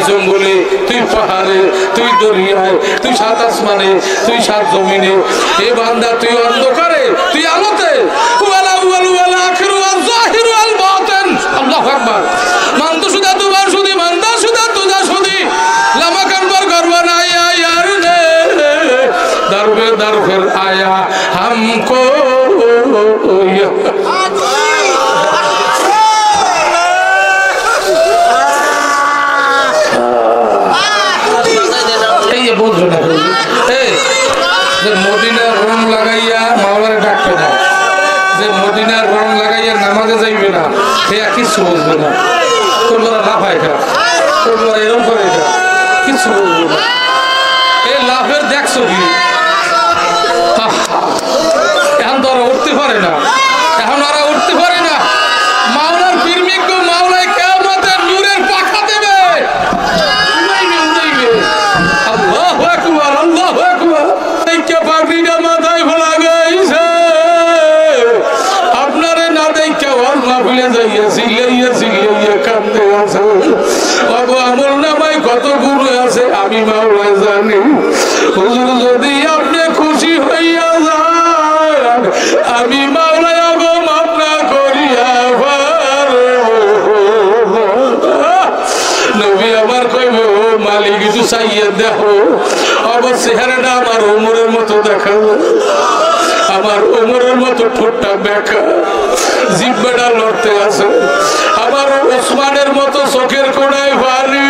জঙ্গলে, তুই পাহাড়ে, তুই দরিয়ায়, তুই সাত আসমানে, তুই সাত জমিনে। এ বান্দা তুই অন্ধকারে, তুই আলোতে। আল্লাহু আকবার। মানতো সুদা তোমার সুদি, মানদা সুদা তুদা সুদি, লামা কানবার করবান আয়া ইয়ার নে, দরবে দরফের আয়া হামকো। বুঝলো না যে মদিনার রং লাগাইয়া মাওলারে ডাকবে না, যে মদিনার রং লাগাইয়া নামাজে যাইবে না, সে কিছু বুঝবে না। তোমরা লাফায় খা, তোমরা এরকম করে খা, কিছু বুঝবে না। এই লাফের দেখছো কি? এখন তো ওরা উঠতে পারে না, এখন ওরা উঠতে পারে না। মাওলার প্রেমিক মাওলায় কিয়ামতের নূরের পাখা দেবে। আল্লাহু আকবার, আল্লাহু আকবার। কে পাগড়িটা মাথায় ফেলা গেছে, আপনারে না দেখে আল্লাহ ভুলে যাইয়া সিলাইয়া সিলাইয়া কান্দে আছে। বাবু আমল নামায় কত গুরু আছে আমি মাওলা জানি। হুজুর যদি আপনি খুশি হইয়া যান, আমি মাওলা গো মাফ না করিয়া নবী আমার কইব মালিক কিছু চাইয়া দেখো, আমার চেহারাটা আমার ওমরের মতো দেখাবো, আমার ওমরের মতো ঠোঁটটা বেঁকা, জিহ্বাটা লড়তে আছে, আমার ওসমানের মতো চোখের কোণায় ভারী,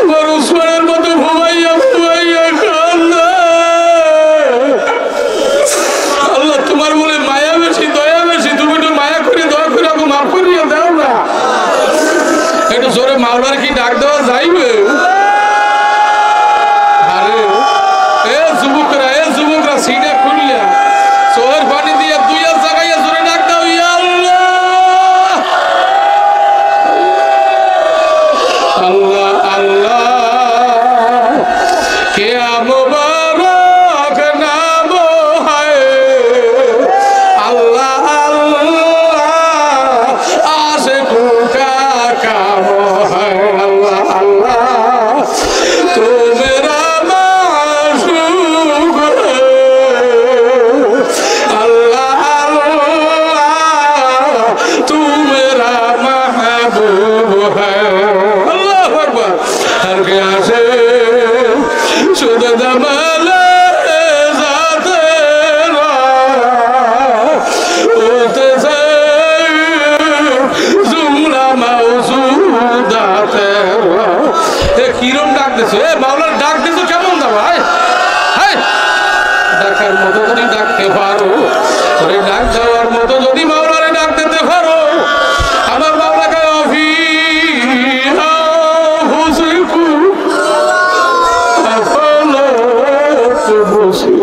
আমার ওসমানের মতো ঘুমাইয়া ঘুমাইয়া কান্দে। আল্লাহ তোমার বলে মায়া বেশি, দয়া বেশি, তুমি একটু মায়া করে দয়া করে আমাকে মাফ করিয়া দাও না। একটু জোরে মাওলার কি ডাক দেওয়া যাইবে? আরে এ যুবকরা সিনা খুললিয়া চোখের পানি দিয়ে দুই হাত জাগাইয়া জোরে ডাক দাও, ইয়া আল্লাহ, আল্লাহ আল্লাহ। কে মুবারক নাম হয় আল্লাহ আল্লাহ, আশিকু কা কাম হয় আল্লাহ আল্লাহ, তু মেরা মাশূক আল্লাহ আল্লাহ, তু মেরা মাহবুব হ্যায়। আল্লাহু আকবার। হর কে আসে শুধু জামালে জাতে ওতে সে জুমলা মাউজুদাতে। এ কিরম ডাক দিছো? এ মাওলার ডাক দিছো কেমন দা ভাই? হাই ডাকার মতো যদি ডাকতে পারো, ওরে ডাক দেওয়ার মতো যদি মাওলারে ডাক দিতে পারো, আমার মাওলাকে অফিহা হুসিকু আফালা তুবসি।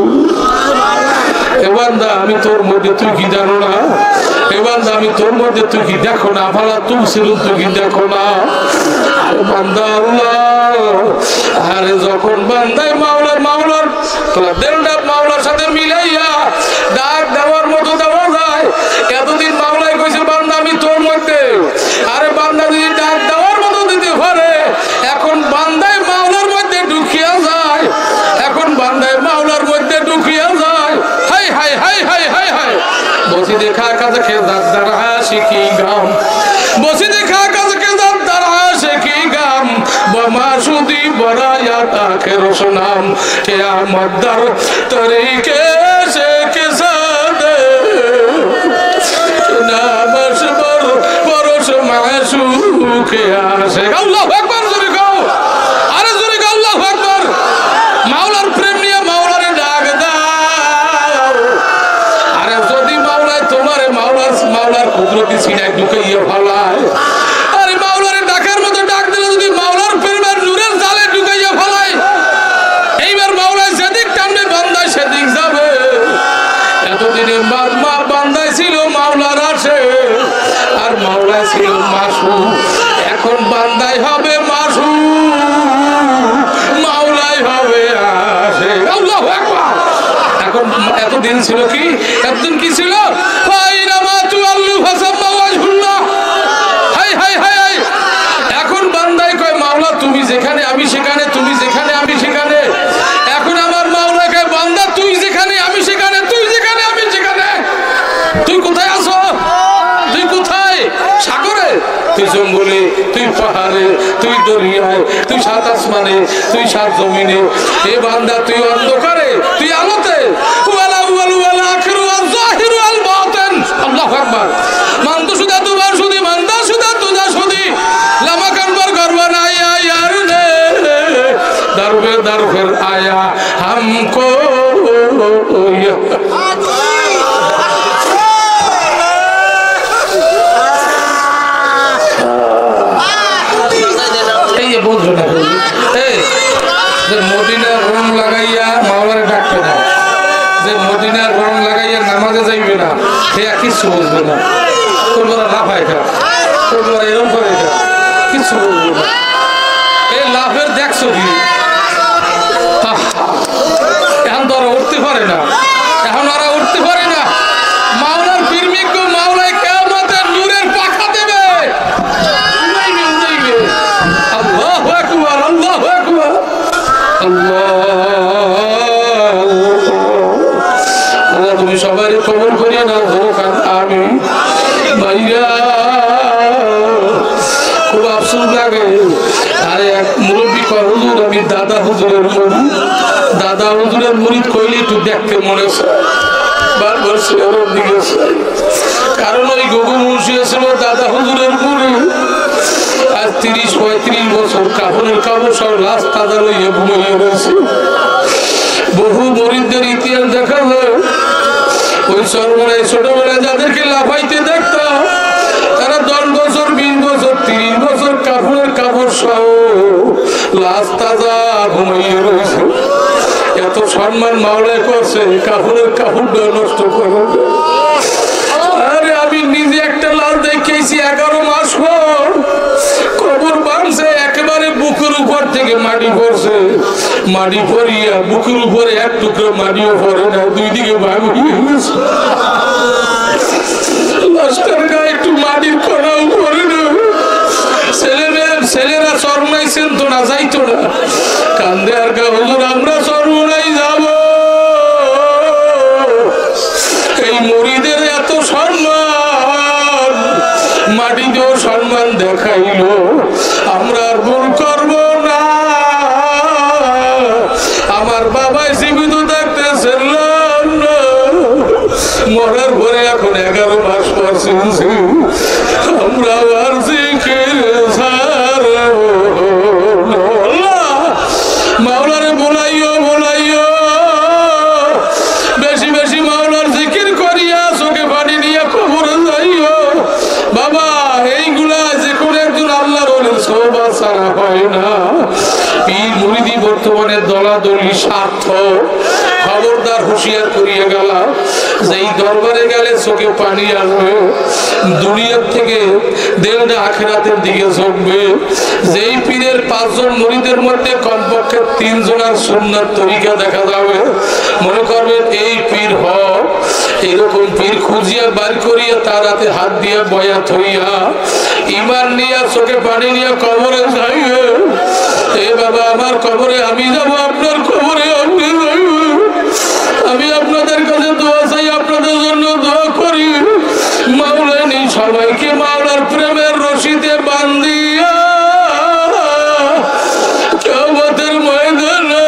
এ বান্দা আমি তোর মধ্যে তুই কি জানো না? এ বান্দা আমি তোর মধ্যে তুই কি দেখো না? আফালা তুবসিরু তুই কি দেখো না? আরে বান্দা আল্লাহ, আরে যখন বান্দায় মাওলার তোলা দেলটা মাওলার সাথে মিলাইয়া ডাক দেওয়ার মতো দেওয়া যায়। এতদিন মাওলাই কইছে বান্দা আমি তোর মধ্যে, আরে বান্দা যদি ডাক দেওয়ার মতো দিতে পারে, এখন বান্দায় মাওলার মধ্যে ঢুকিয়া যায়, এখন বান্দায় মাওলার মধ্যে ঢুকিয়া যায়। High high high high high high. বসি দেখা কাছে খেদার দ্বারা শিখি গাম, বসি দেখা কাছে খেদার দ্বারা শিখি গাম, বমা সুদি বরায়াত আখের সুনাম, কিয়ামত দর তরিকে সে কিসাদে নামশ বর পরশ মাসুক আসে। আল্লাহু আকবার। জোরে গাও, আরে জোরে গাও, আল্লাহু আকবার। মাওলার প্রেম নিয়ে মাওলারে ডাক দাও। আরে যদি মাওলায় তোমারে মাওলার কুদরতি সিনায় ঢুকাইয়া ফেলায়, আরে মাওলারে ডাকের মতো ডাক দিলে যদি মাওলার প্রেমের নূরের জালে ঢুকাইয়া ফেলায়, এইবার মাওলায় যেদিক টানবে বান্দায় সেদিক যাবে। এতদিনে বান্দায় ছিল মাওলার আসে, আর মাওলায় ছিল মাসু, এখন বান্দায় হবে মাসু, মাওলায় হবে আসে। আল্লাহু আকবার। এখন এতদিন ছিল কি? এতদিন কি ছিল? ফাইনামা তুআল্লু ফাসাম্মা তুই পাহাড়ে, তুই দরিয়ায়, তুই সাত আসমানে, তুই সাত জমিনে। এ বান্দা তুই অন্ধকারে, তুই আলোতে। আল্লাহু আকবার। মানতো সুদা দুবার সুদি, মানদা সুদা তুজা সুদি, লামা কানবার করবা না ইয়ার নে, দরবে দরফের আয়া हमको। মদিনার রং লাগাইয়া মাওলারে ডাকবে না, যে মদিনার রং লাগাইয়া নামাজে যাইবে না, সে কিছু বুঝবে না। তোর লাফায় খা, তোর এরকম করে খা, কিছু বুঝবে না। এই লাফের দেখছো কি? এখন তো ওরা উঠতে পারে না, এখন ওরা উঠতে পারে না। মাওলার প্রেমিক মাওলায় কিয়ামতে নূরের পাখা দেবে, উড়াইবে উড়াইবে। আল্লাহু আকবার, আল্লাহু আকবার, আল্লাহ। তুমি সবাই কবুল করিয়ে নাও, আমি ভাইয়া খুব আফসোস লাগে। আরে এক মুরব্বী কর, হুজুর আমি দাদা হুজুরের মুরিদ, দাদা হুজুরের মুরিদ কইলে একটু দেখতে মনে চায়, বারবার শেয়ারের দিকে চাই। কারণ ওই গগু মুন্সি ছিল দাদা হুজুরের মুরিদ। আজ 30-35 বছর কাপড়ের কাপড় সব লাশ তাজা লইয়া ঘুমিয়ে রয়েছে। বহু মুরিদদের ইতিহাস দেখা যায়, ওই সর্বরাই ছোটবেলায় যাদেরকে লাফাইতে দেখতাম, তারা 10 বছর, 20 বছর, 30 বছর কাপড়ের কাপড় সহ লাশ তাজা ঘুমিয়ে রয়েছে। এত সম্মান মাওলায় করছে, কাপড়ের কাপড়টা নষ্ট করে। আরে আমি নিজে একটা লাশ দেখেছি, 11 মাস পর কবর বাঁধছে, একেবারে বুকের উপর থেকে মাটি পড়ছে। মাটি পড়িয়া বুকের উপরে এক টুকরো মাটিও পড়ে না, দুই দিকে ভাগ হয়ে গেছে। লাশটার গায়ে একটু মাটির কণাও পড়ে না। ছেলেরা চরমনাইছেন তো না, যাইতো না, কান্দে আর কা, হুজুর আমরা চরমনাই যাব। এই মুরিদের এত সম্মান, মাটিতেও সম্মান দেখাইলো, আমরা আর ভুল করব না। আমার বাবাই জীবিত দেখতেছেন, মরার পরে এখন 11 মাস পর আমরা আর মাওলারে বলাইও বলাইও, বেশি বেশি মাওলার জিকির করিয়া চোখে পানি নিয়ে কবরে যাইও। বাবা এইগুলা যে কোনো একজন আল্লাহর ওলির সওবা ছাড়া হয় না। পীর মুরিদি বর্তমানে দলাদলি স্বার্থ, খবরদার হুঁশিয়ার করিয়া গেলাম, যেই দরবারে গেলে চোখে পানি আসবে, দুনিয়ার থেকে দেড়টা আখিরাতের দিকে ঝুঁকবে। যেই পীরের 5 জন মুরিদের মধ্যে কমপক্ষে 3 জনের সুন্নাত তরিকা দেখা যাবে, মনে করবেন এই পীর হক। এরকম পীর খুঁজিয়া বার করিয়া তার হাতে হাত দিয়া বয়াত হইয়া ইমান নিয়া চোখে পানি নিয়ে কবরে যাইবে। এ বাবা আমার কবরে আমি যাব, আপনার কবরে আপনি যাইবেন। আমি আপনাদের কাছে দোয়া চাই, আপনাদের জন্য দোয়া করি। মাওলানি সবাইকে মাওলার প্রেমের রশিতে বান্ধিয়া কিয়ামতের ময়দানে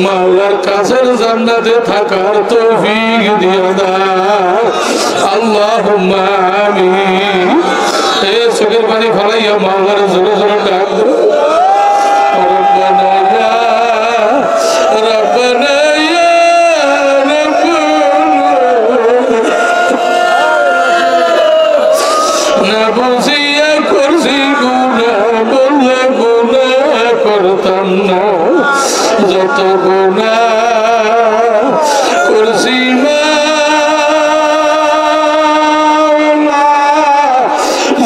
মাওলার কাছের জান্নাতে থাকার তৌফিক দিয়ে দাও, আল্লাহুম্মা আমিন। এই চোখের পানি ফলাইয়া মাওলার জোরে জোরে ডাক দাও, যত গুনাহ করছি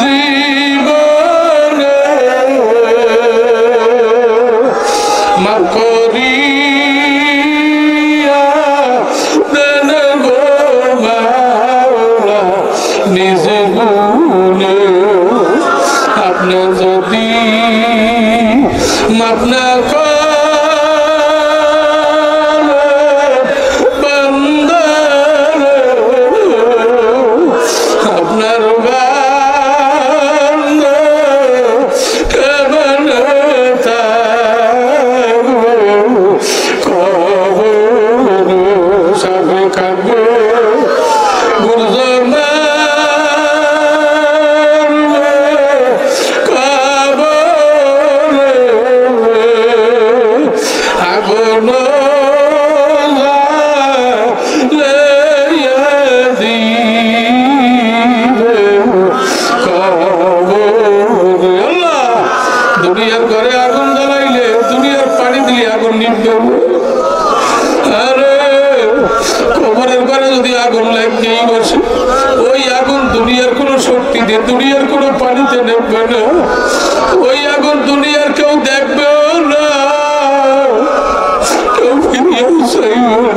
জীবনে, মাফ করিয়া দেন গো মাওলা নিজ গুণে। আপনি যদি মাফ না আপনার আপন দুনিয়ার ঘরে আগুন জ্বালাইলে দুনিয়ার পানি দিলে আগুন নিভবে আরে কবরের ঘরে যদি আগুন লাগিয়েই বসে ওই আগুন দুনিয়ার কোনো শক্তি দিয়ে দুনিয়ার কোনো পানিতে নেবে না ওই আগুন দুনিয়ার কেউ দেখবে না কেউ ফিরিয়ে চাইবে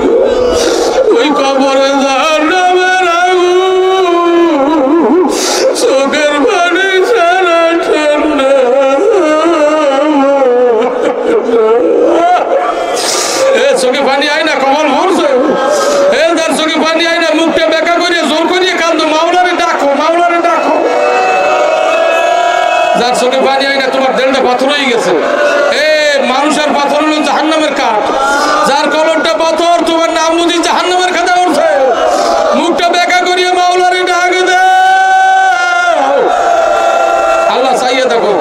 ওই কবরে জাহান্নামের আগুন চোখের পানি ছাড়া ঠান্ডা চোখে পানি আয় না কবর ভরছে তার চোখে পানি আয় না মুখটা বেকা করিয়ে জোর করিয়ে কান্দো মাওলারে ডাকো যার চোখে পানি আয় না তোমার দেলটা পাথর হয়ে গেছে মানুষের পাথর হলো জাহান্নামের কাঠ যার কলমটা পাথর তোমার নাম নদী জাহান্নামের খাতা উঠছে মুখটা বেকা করিয়ে মাওলারে ডাক দাও আল্লাহ চাইয়ে দেখো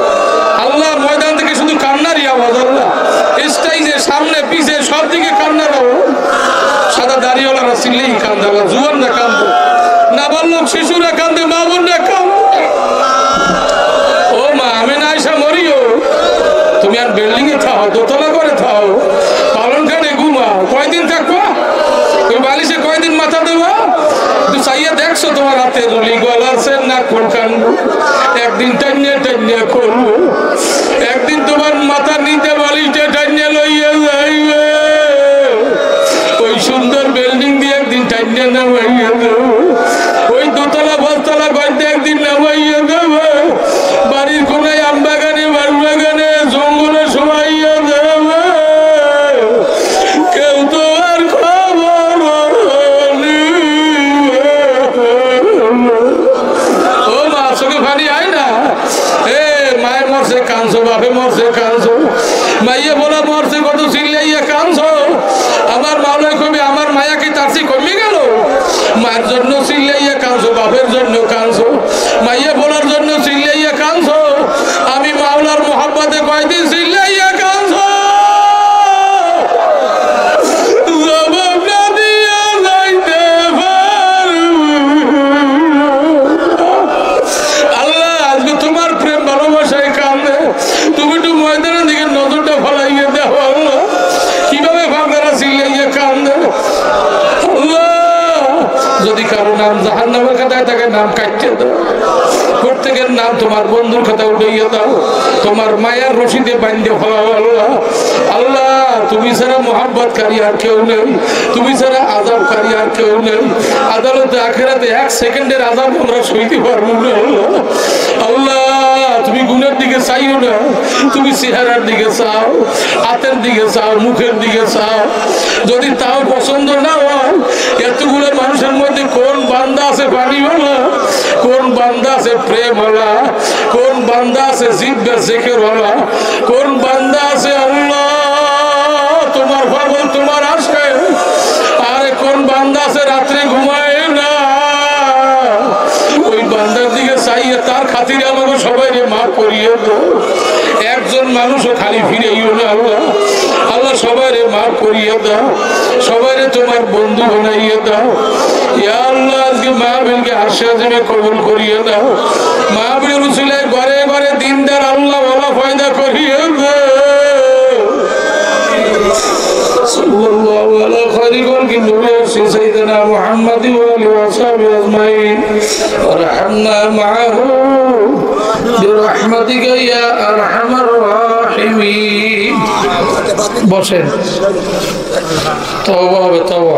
আল্লাহ ময়দান থেকে শুধু কান্নারই আওয়াজ আল্লাহ স্টেজে সামনে পিছে সব দিকে কান্নার আওয়াজ সাদা দাড়িওয়ালারা চিল্লেই কান্দে জুয়ানরা কান্দে নাবালক শিশুরা কান্দে মা বোনরা কান্দে ও মা আমি না আইসা মরিও তুমি আর বিল্ডিং এ থাও দোতলা করে থাও পালন খানে ঘুমাও কয়দিন থাকবো ওই বালিশে কয়দিন মাথা দেবো তুই চাইয়া দেখছো তোমার হাতে রুলি গলা আছে না কোন কান্দ একদিন টাইনিয়া করবো একদিন তোমার মাথা নিতে বালিশটা টাইনিয়া লইয়া যাইবে ওই সুন্দর বিল্ডিং দিয়ে একদিন টাইনিয়া নামাইয়া দেবো ওই দোতলা পাঁচতলা গড়তে একদিন নামাইয়া দেবো বাড়ির কোনায় আম বাগানে বাড়ি বাগানে জঙ্গলে সবাইয়া দেবো কেউ তো আর খবর ও মা চোখে পানি আয় না মায়ের মরছে কাঁদছো বাপে মরছে কাঁদছো মাইয়ে বলা মরছে কত চিল্লাইয়া কাঁদছো আমার মাওলায় কবি আমার মায়া কি তার চেয়ে কমে গেল মায়ের জন্য চিল্লাইয়া কাঁদছো বাপের জন্য কাঁদছো মাইয়ে বলার জন্য চিল্লাইয়া কাঁদছো আমি মাওলার মোহাব্বতে কয়দিন চিল্লাইয়া কাঁদছো জবাব না দিয়া যাইতে আল্লাহ আজকে তোমার প্রেম ভালোবাসায় কান্দে তুমি একটু ময়দানের দিকে নজরটা ফলাইয়ে দেও আল্লাহ কিভাবে ভাবনারা চিল্লাইয়া কান্দে যদি কারো নাম জাহান্নামের খাতায় থাকে নাম কাটতে দাও প্রত্যেকের নাম তোমার বন্ধুর খাতা উঠাইয়া দাও তোমার মায়ের রশিদে বান্ধে ফেলাও আল্লাহ আল্লাহ তুমি ছাড়া মোহাব্বতকারী আর কেউ নেই তুমি ছাড়া আযাবকারী আর কেউ নেই আদালতে আখিরাতে 1 সেকেন্ডের আযাব আমরা সইতে পারবো না আল্লাহ তুমি গুণের দিকে চাইও না তুমি চেহারার দিকে চাও হাতের দিকে চাও মুখের দিকে চাও যদি তাও পছন্দ না হয় এতগুলো মানুষের মধ্যে কোন বান্দা আছে পানিওয়ালা কোন বান্দা আছে প্রেমওয়ালা কোন বান্দা আছে জিব্বা জিকিরওয়ালা কোন বান্দা আছে আল্লাহ তোমার পাগল তোমার আসে আর কোন বান্দা আছে রাত্রে ঘুমায় না ওই বান্দার দিকে চাইয়ে তার খাতিরে আমাকে সবাই মাফ করিয়ে দাও একজন মানুষও খালি ফিরেইও না আল্লাহ আল্লাহ সবাই মাফ করিয়ে দাও সবাই তোমার বন্ধু বানাইয়ে দাও ইয়া আল্লাহ আজকে মাহফিলকে আশীর্বাদে কবুল করিয়ে দাও মাহফিলের উসিলায় ঘরে ঘরে দিনদার আল্লাহ ওয়ালা ফায়দা করিয়ে দাও সাল্লাল্লাহু আলা খায়রিল খালকি নূরে সাইয়্যিদিনা মুহাম্মাদ ওয়া আলিহি ওয়া সাহবিহি আজমাইন ওয়ারহামনা মাআহু বিরহমাতিকা ইয়া আরহামার রাহিমিন বসেন তওবা তওবা